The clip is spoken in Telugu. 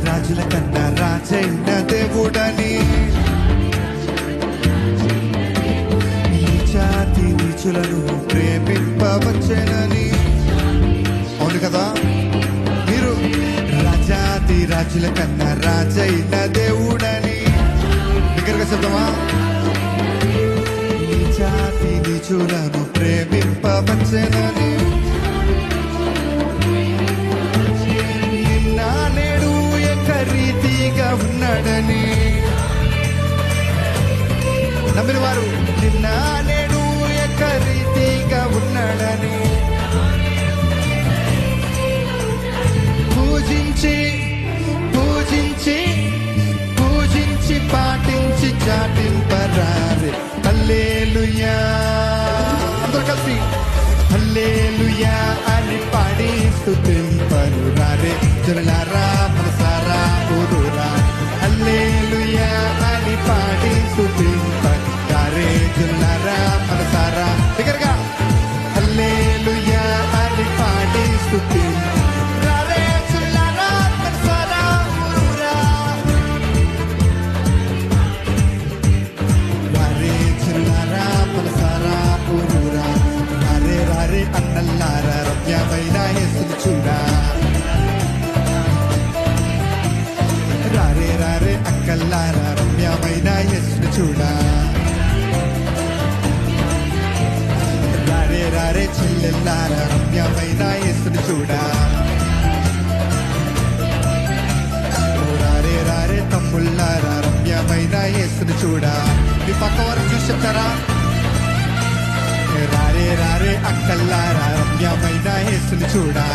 రాజుల కన్నా రాజైన దేవుడని, నీచాతి నీచులను ప్రేమింపవచ్చెనని. అవును కదా, మీరు రాజాది రాజుల కన్నా రాజైన దేవుడని. దగ్గరగా చెప్తామా? నీచాతి నీచులను ప్రేమింపవచ్చెనని, నిన్న నేడు ఏకరీతిగా ఉన్నాడని. నమ్మిన వారు నిన్న నేడు ఏకరీతిగా ఉన్నాడని. పూజించి పూజించి పూజించి పాటించి చాటింపరారే. హల్లెలూయా, అందరూ కలిసి హల్లెలూయా అని పాడి స్తుతింపరు రారే. జనులారా మనసారా ఊరురా, హల్లెలూయా అని పాడి స్తుతింపరు రారే. జనులారా మనసారా దగ్గరగా హల్లెలూయా అని పాడి స్తుతింపరు రారే. జనులారా మనసారా ఊరురా, రారే. జనులారా మనసారా ఊరురా, రారే రారే అన్నల్లారా రమ్యమైన యేసుని చూడా. రారే రారే అక్కల్లారా రమ్యమైన యేసుని చూడా. రారే రారే చెల్లెల్లారా రమ్యమైన యేసుని చూడా. రారే రారే తమ్ముళ్ళారా రమ్యమైన యేసుని చూడా. మీ పక్క వారు చూసి చెప్తారా? రారే రారే అక్కల్లారా రమ్యమైన యేసుని చూడా.